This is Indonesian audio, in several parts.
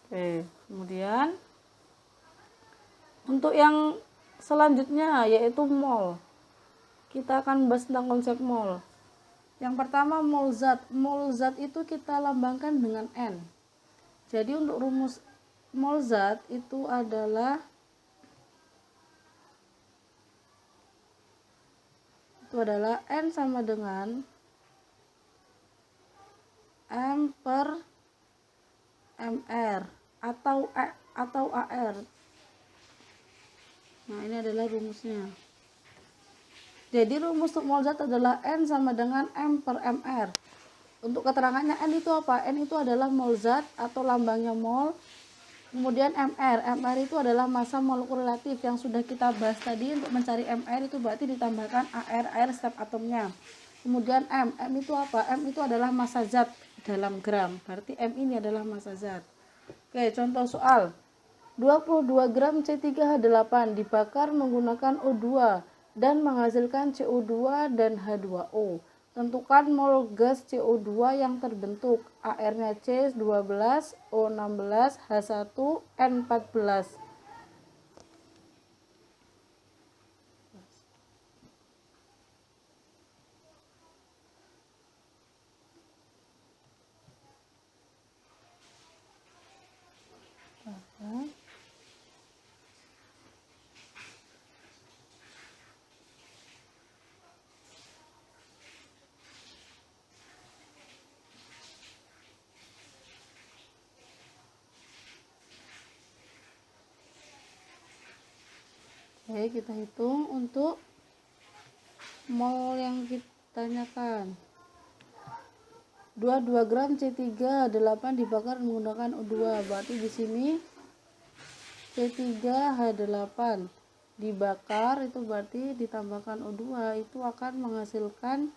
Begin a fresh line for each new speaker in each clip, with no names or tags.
Oke, kemudian untuk yang selanjutnya yaitu mol. Kita akan bahas tentang konsep mol. Yang pertama mol zat. Mol zat itu kita lambangkan dengan N. Jadi untuk rumus mol zat itu adalah N sama dengan M per MR atau AR. Nah, ini adalah rumusnya. Jadi rumus untuk mol zat adalah N sama dengan M per MR. Untuk keterangannya N itu apa? N itu adalah mol zat atau lambangnya mol. Kemudian MR itu adalah massa molekul relatif yang sudah kita bahas tadi. Untuk mencari MR itu berarti ditambahkan AR setiap atomnya. Kemudian M itu apa? M itu adalah massa zat dalam gram. Berarti M ini adalah massa zat. Oke, contoh soal. 22 gram C3H8 dibakar menggunakan O2 dan menghasilkan CO2 dan H2O. Tentukan mol gas CO2 yang terbentuk. AR-nya C12, O16, H1, N14. Oke, kita hitung untuk mol yang kita tanyakan. 22 gram C3H8 dibakar menggunakan O2. Berarti di sini C3H8 dibakar itu berarti ditambahkan O2 itu akan menghasilkan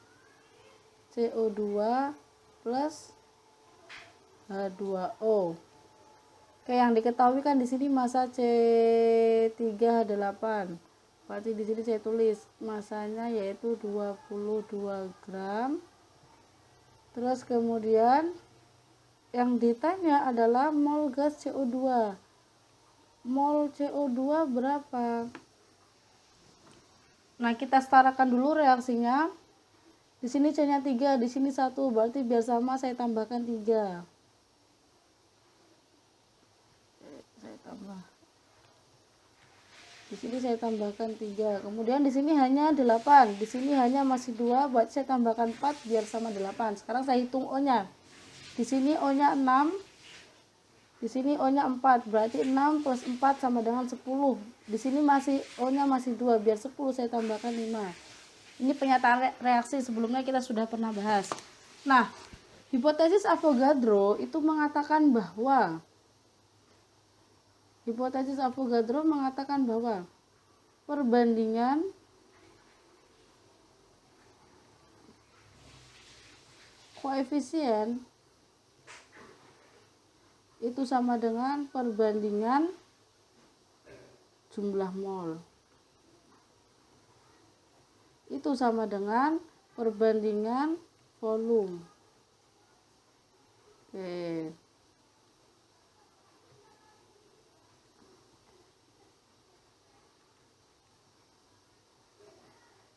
CO2 plus H2O. Oke, yang diketahui kan di sini massa C3H8. Berarti di sini saya tulis masanya yaitu 22 gram. Terus kemudian yang ditanya adalah mol gas CO2. Mol CO2 berapa? Nah, kita setarakan dulu reaksinya. Di sini C-nya 3, di sini 1, berarti biar sama saya tambahkan 3. Di sini saya tambahkan 3. Kemudian di sini hanya 8. Di sini hanya masih 2, berarti saya tambahkan 4 biar sama 8. Sekarang saya hitung O-nya. Di sini O-nya 6. Di sini O-nya 4. Berarti 6 plus 4 sama dengan 10. Di sini masih O-nya masih 2, biar 10 saya tambahkan 5. Ini pernyataan reaksi sebelumnya kita sudah pernah bahas. Nah, hipotesis Avogadro itu mengatakan bahwa perbandingan koefisien itu sama dengan perbandingan jumlah mol. Itu sama dengan perbandingan volume. Oke.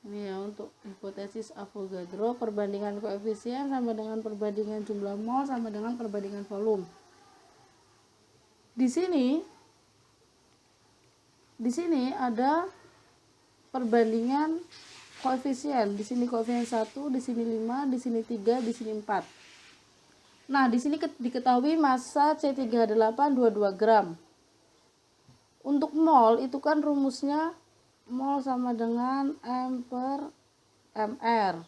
Ini ya untuk hipotesis Avogadro, perbandingan koefisien sama dengan perbandingan jumlah mol sama dengan perbandingan volume. Di sini ada perbandingan koefisien. Di sini koefisien 1, di sini 5, di sini 3, di sini 4. Nah, di sini diketahui massa C3H8 22 gram. Untuk mol itu kan rumusnya mol sama dengan M per MR.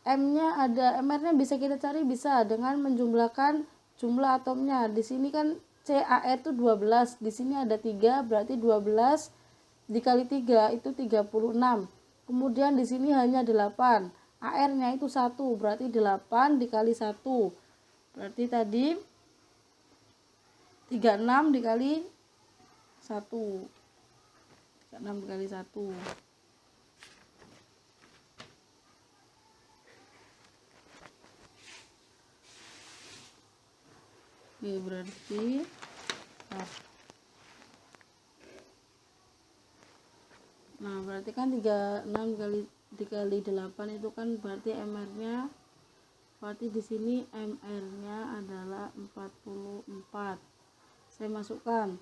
MR-nya bisa kita cari bisa dengan menjumlahkan jumlah atomnya. Di sini kan CAR itu 12, di sini ada 3, berarti 12 dikali 3 itu 36. Kemudian di sini hanya 8. AR-nya itu 1, berarti 8 dikali 1. Berarti tadi 36 dikali 1. 36 dikali 1. Oke, berarti nah berarti kan 36 dikali 8 itu kan berarti MR-nya, berarti di sini MR-nya adalah 44. Saya masukkan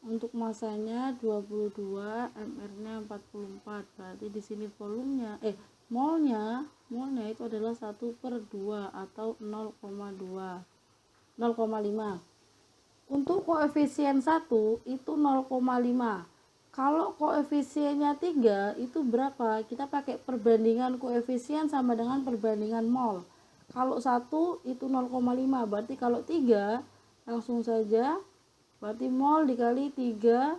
untuk masanya 22, MR-nya 44. Berarti di sini volumenya molnya itu adalah 1/2 atau 0,2 0,5. Untuk koefisien 1 itu 0,5. Kalau koefisiennya 3 itu berapa? Kita pakai perbandingan koefisien sama dengan perbandingan mol. Kalau 1 itu 0,5, berarti kalau 3 langsung saja, berarti mol dikali 3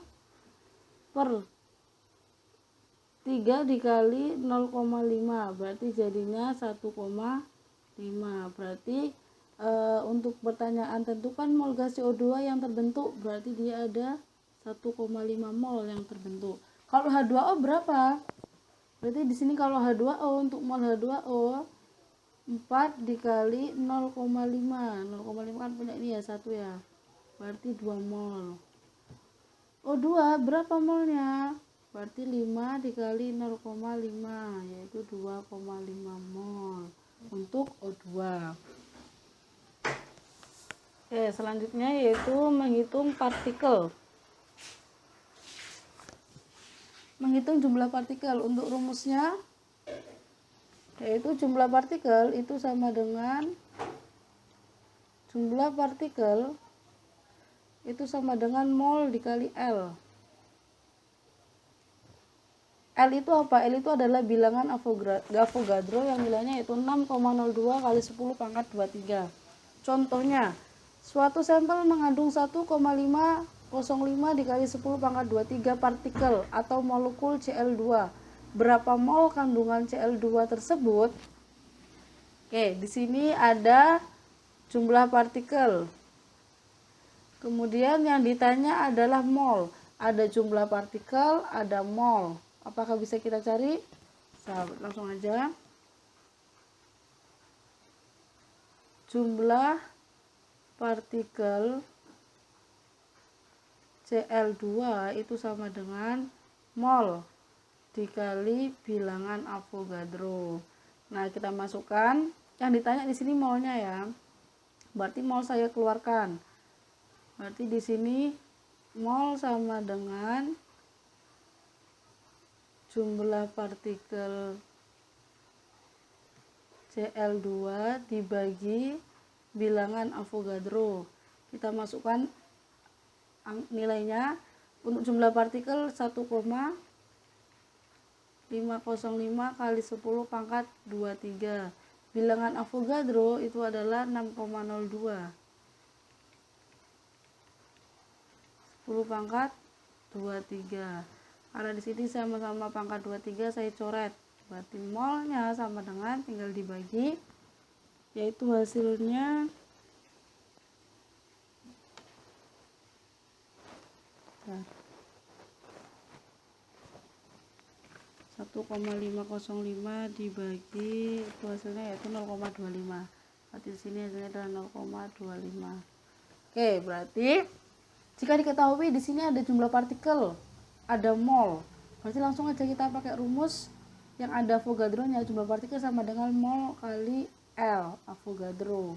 dikali 0,5, berarti jadinya 1,5. Berarti untuk pertanyaan tentukan mol gas CO2 yang terbentuk, berarti dia ada 1,5 mol yang terbentuk. Kalau H2O berapa? Berarti di sini kalau H2O, untuk mol H2O 4 dikali 0,5. 0,5 kan punya ini ya, 1 ya. Berarti 2 mol. O2 berapa molnya? Berarti 5 dikali 0,5, yaitu 2,5 mol untuk O2. Oke, selanjutnya yaitu menghitung partikel. Menghitung jumlah partikel. Untuk rumusnya yaitu jumlah partikel itu sama dengan jumlah partikel itu sama dengan mol dikali L. L itu apa? L itu adalah bilangan Avogadro yang nilainya yaitu 6,02 kali 10 pangkat 23. Contohnya, suatu sampel mengandung 1,505 dikali 10 pangkat 23 partikel atau molekul Cl2. Berapa mol kandungan Cl2 tersebut? Oke, di sini ada jumlah partikel. Kemudian yang ditanya adalah mol. Ada jumlah partikel, ada mol. Apakah bisa kita cari? Sahabat, langsung aja. Jumlah partikel Cl2 itu sama dengan mol dikali bilangan Avogadro. Nah, kita masukkan. Yang ditanya di sini molnya ya. Berarti mol saya keluarkan. Berarti di sini mol sama dengan jumlah partikel Cl2 dibagi bilangan Avogadro. Kita masukkan nilainya. Untuk jumlah partikel 1,505 kali 10 pangkat 23. Bilangan Avogadro itu adalah 6,02. 10 pangkat 23. Karena di sini sama-sama pangkat 23 saya coret. Berarti molnya sama dengan tinggal dibagi, yaitu hasilnya 1,505 dibagi, itu hasilnya yaitu 0,25. Berarti di sini hasilnya adalah 0,25. Oke, berarti jika diketahui di sini ada jumlah partikel, ada mol, berarti langsung aja kita pakai rumus yang ada Avogadro-nya. Jumlah partikel sama dengan mol kali L Avogadro.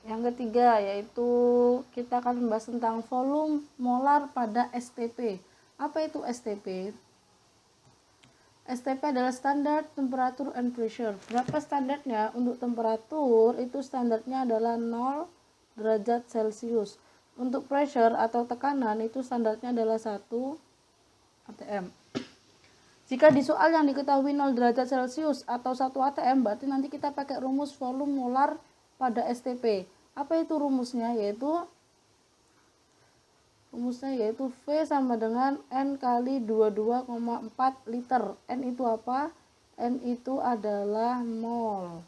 Yang ketiga yaitu kita akan membahas tentang volume molar pada STP. Apa itu STP? STP adalah standar temperature and pressure. Berapa standarnya? Untuk temperatur itu standarnya adalah 0 derajat Celcius. Untuk pressure atau tekanan itu standarnya adalah 1 atm. Jika di soal yang diketahui 0 derajat Celcius atau 1 atm, berarti nanti kita pakai rumus volume molar pada STP. Apa itu rumusnya? Rumusnya yaitu V sama dengan N kali 22,4 liter. N itu apa? N itu adalah mol.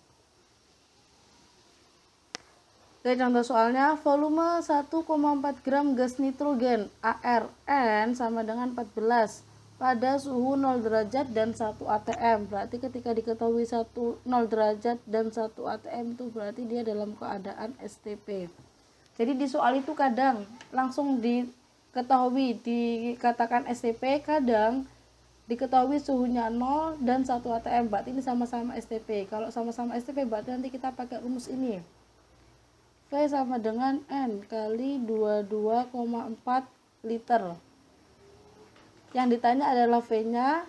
Oke, contoh soalnya, volume 1,4 gram gas nitrogen ARN sama dengan 14 pada suhu 0 derajat dan 1 atm. Berarti ketika diketahui 0 derajat dan 1 atm itu berarti dia dalam keadaan STP. Jadi di soal itu kadang langsung diketahui dikatakan STP, kadang diketahui suhunya 0 dan 1 atm. Berarti ini sama-sama STP. Kalau sama-sama STP berarti nanti kita pakai rumus ini. V sama dengan N kali 22,4 liter. Yang ditanya adalah V-nya,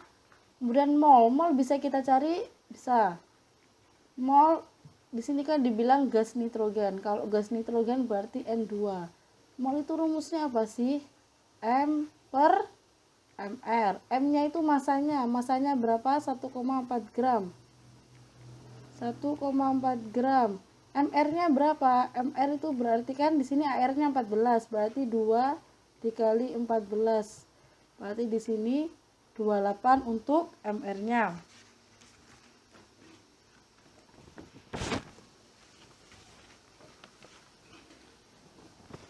kemudian mol. Mol bisa kita cari, bisa. Mol di sini kan dibilang gas nitrogen. Kalau gas nitrogen berarti N2. Mol itu rumusnya apa sih? M per mr. M-nya itu masanya. Masanya berapa? 1,4 gram. 1,4 gram. MR-nya berapa? MR itu berarti kan di sini AR-nya 14, berarti 2 dikali 14. Berarti di sini 28 untuk MR-nya.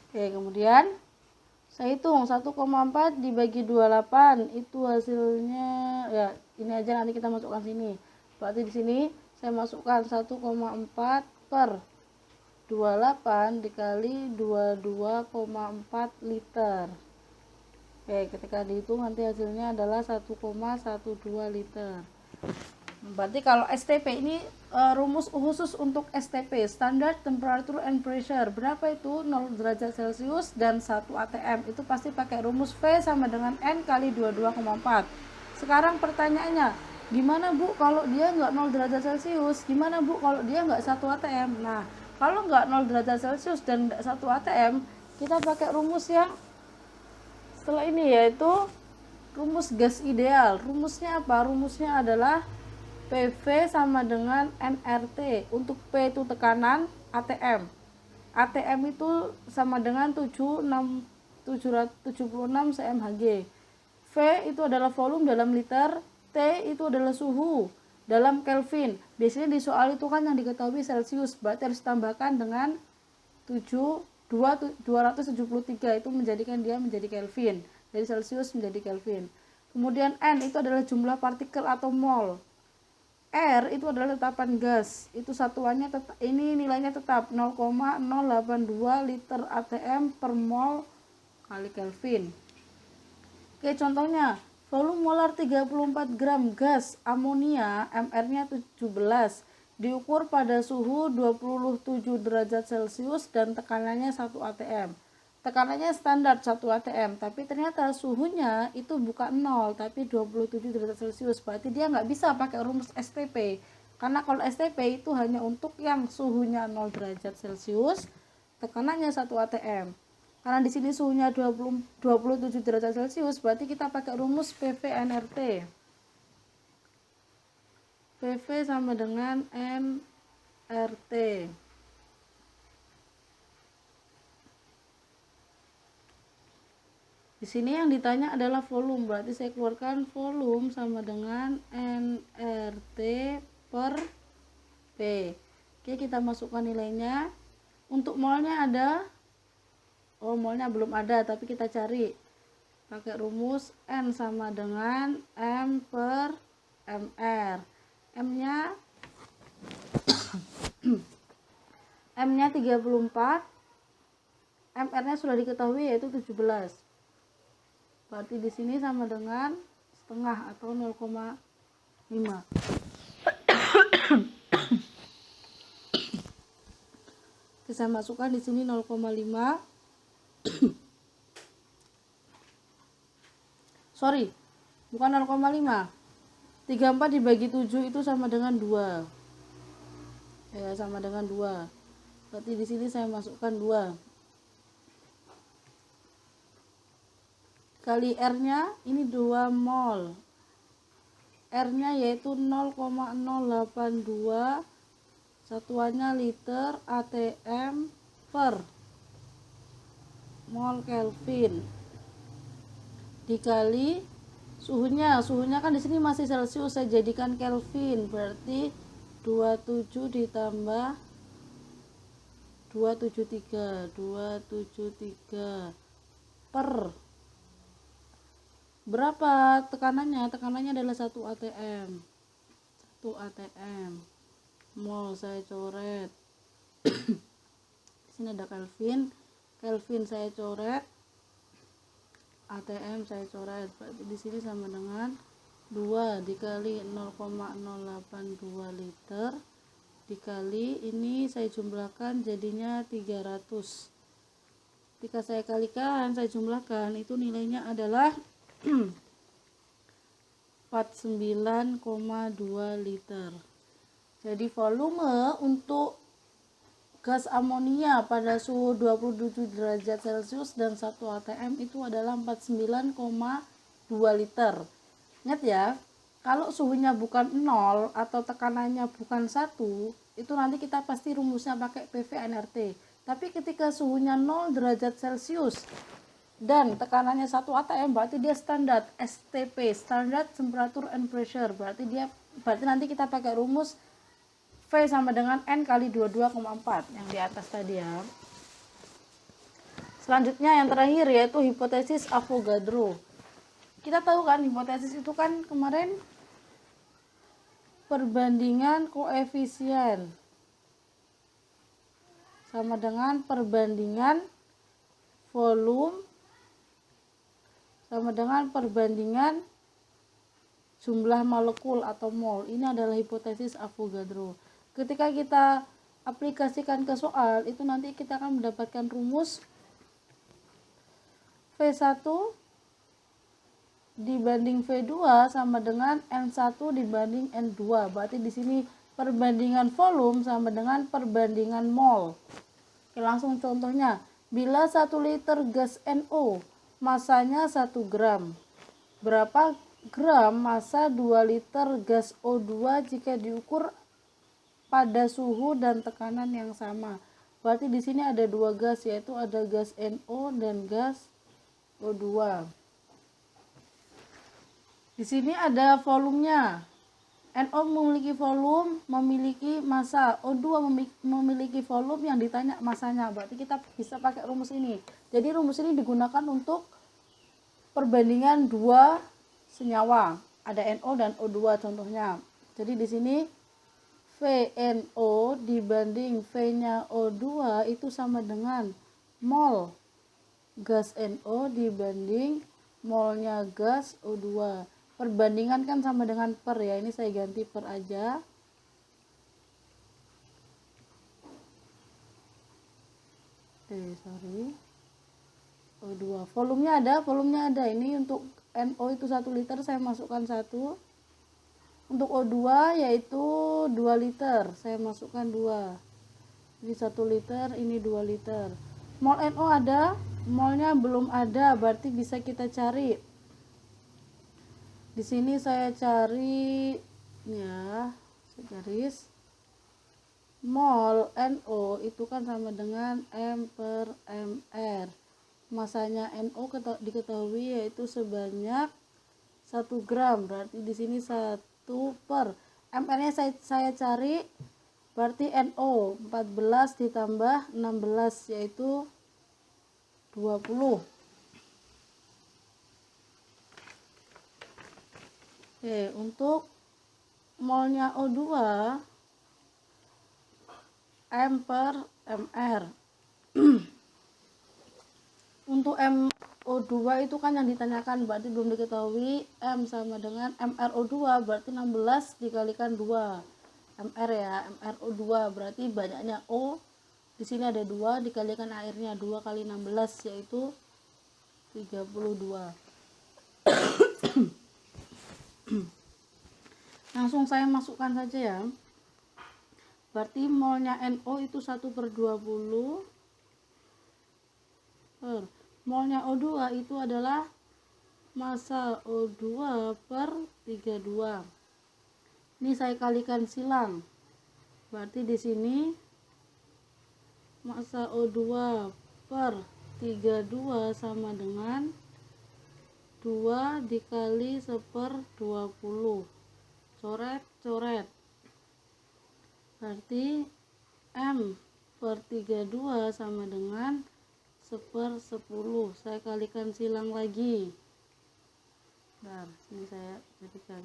Oke, kemudian saya hitung 1,4 dibagi 28 itu hasilnya, ya ini aja nanti kita masukkan sini. Berarti di sini saya masukkan 1,4 per 28 dikali 22,4 liter. Oke, ketika dihitung nanti hasilnya adalah 1,12 liter. Berarti kalau STP ini rumus khusus untuk STP, Standard Temperature and Pressure. Berapa itu? 0 derajat Celcius dan 1 atm. Itu pasti pakai rumus V sama dengan N kali 22,4. Sekarang pertanyaannya, gimana Bu kalau dia nggak 0 derajat Celcius? Gimana Bu kalau dia nggak 1 atm? Nah, kalau nggak 0 derajat Celcius dan 1 atm, kita pakai rumus yang setelah ini, yaitu rumus gas ideal. Rumusnya apa? Rumusnya adalah PV sama dengan nRT. Untuk P itu tekanan, ATM. ATM itu sama dengan 776 cmHg. V itu adalah volume dalam liter, T itu adalah suhu dalam Kelvin. Biasanya di soal itu kan yang diketahui Celcius, berarti harus tambahkan dengan 273 itu menjadikan dia menjadi Kelvin. Dari Celcius menjadi Kelvin. Kemudian N itu adalah jumlah partikel atau mol. R itu adalah tetapan gas. Itu satuannya tetap, ini nilainya tetap 0,082 liter atm per mol kali Kelvin. Oke, contohnya volume molar 34 gram gas amonia, MR-nya 17. Diukur pada suhu 27 derajat Celcius dan tekanannya 1 atm. Tekanannya standar 1 atm, tapi ternyata suhunya itu bukan 0, tapi 27 derajat Celcius. Berarti dia nggak bisa pakai rumus STP. Karena kalau STP itu hanya untuk yang suhunya 0 derajat Celcius, tekanannya 1 atm. Karena di sini suhunya 27 derajat Celcius, berarti kita pakai rumus PV nRT. PV sama dengan nRT. Di sini yang ditanya adalah volume, berarti saya keluarkan volume sama dengan nRT per P. Oke, kita masukkan nilainya. Untuk molnya ada, molnya belum ada, tapi kita cari pakai rumus N sama dengan M per MR. M-nya M-nya 34, MR-nya sudah diketahui yaitu 17. Berarti di sini sama dengan setengah atau 0,5. Saya masukkan di sini 0,5. Sorry, bukan 0,5. 34 dibagi 7 itu sama dengan 2. Ya, sama dengan 2. Berarti di sini saya masukkan 2. Kali R-nya ini 2 mol. R-nya yaitu 0,082, satuannya liter atm per mol Kelvin, dikali suhunya kan di sini masih Celcius, saya jadikan Kelvin, berarti 27 ditambah 273 per Berapa tekanannya? Tekanannya adalah 1 atm. 1 atm. Mol saya coret. Di sini ada Kelvin. Kelvin saya coret. ATM saya coret. Berarti di sini sama dengan 2 dikali 0,082 liter dikali ini saya jumlahkan jadinya 300. Ketika saya kalikan, saya jumlahkan, itu nilainya adalah 49,2 liter. Jadi volume untuk gas amonia pada suhu 27 derajat Celcius dan 1 atm itu adalah 49,2 liter. Ingat ya, kalau suhunya bukan 0 atau tekanannya bukan 1, itu nanti kita pasti rumusnya pakai PV nRT. Tapi ketika suhunya 0 derajat Celcius dan tekanannya 1 atm, berarti dia standar STP, standard temperature and pressure. Berarti nanti kita pakai rumus V sama dengan N kali 22,4 yang di atas tadi ya. Selanjutnya yang terakhir yaitu hipotesis Avogadro. Kita tahu kan hipotesis itu kan kemarin perbandingan koefisien sama dengan perbandingan volume sama dengan perbandingan jumlah molekul atau mol. Ini adalah hipotesis Avogadro. Ketika kita aplikasikan ke soal, itu nanti kita akan mendapatkan rumus V1 dibanding V2 sama dengan N1 dibanding N2. Berarti di sini perbandingan volume sama dengan perbandingan mol. Oke, langsung contohnya. Bila 1 liter gas NO masanya 1 gram, berapa gram massa 2 liter gas O2 jika diukur pada suhu dan tekanan yang sama? Berarti di sini ada 2 gas, yaitu ada gas NO dan gas O2. Di sini ada volumenya. NO memiliki volume, memiliki massa. O2 memiliki volume, yang ditanya massanya. Berarti kita bisa pakai rumus ini. Jadi rumus ini digunakan untuk perbandingan 2 senyawa. Ada NO dan O2 contohnya. Jadi di sini VNO dibanding V-nya O2 itu sama dengan mol gas NO dibanding molnya gas O2. Perbandingan kan sama dengan per ya, ini saya ganti per aja. Sorry. O2. Volumenya ada. Ini untuk NO itu 1 liter, saya masukkan 1. Untuk O2 yaitu 2 liter, saya masukkan 2. Ini 1 liter, ini 2 liter. Mol NO ada, molnya belum ada, berarti bisa kita cari. Di sini saya cari ya, garis. Mol NO itu kan sama dengan M per MR. Masanya NO diketahui yaitu sebanyak 1 gram, berarti di sini 1 per MR-nya saya cari, berarti NO 14 ditambah 16 yaitu 20. Oke, untuk molnya O2 M per MR. Untuk MO2 itu kan yang ditanyakan, berarti belum diketahui. M sama dengan MRO2, berarti 16 dikalikan 2. MR ya, MRO2 berarti banyaknya O. Di sini ada 2 dikalikan airnya, 2 kali 16 yaitu 32. Langsung saya masukkan saja ya. Berarti molnya NO itu 1 per 20 per molnya O2 itu adalah massa O2 per 32. Ini saya kalikan silang. Berarti di sini massa O2 per 32 sama dengan 2 dikali 1/20. Coret. Berarti M per 32 sama dengan 1/10. Saya kalikan silang lagi. Bentar, ini saya jadikan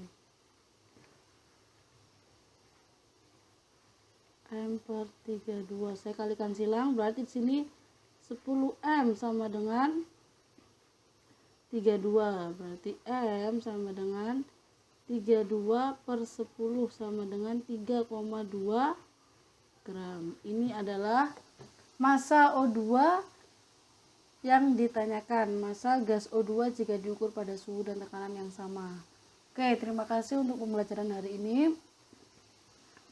M per 32. Saya kalikan silang, berarti di sini 10M sama dengan 32. Berarti M sama dengan 32 per 10 sama dengan 3,2 gram. Ini adalah massa O2 yang ditanyakan, massa gas O2 jika diukur pada suhu dan tekanan yang sama. Oke, terima kasih untuk pembelajaran hari ini.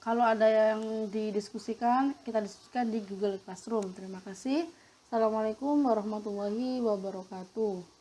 Kalau ada yang didiskusikan, kita diskusikan di Google Classroom. Terima kasih. Assalamualaikum warahmatullahi wabarakatuh.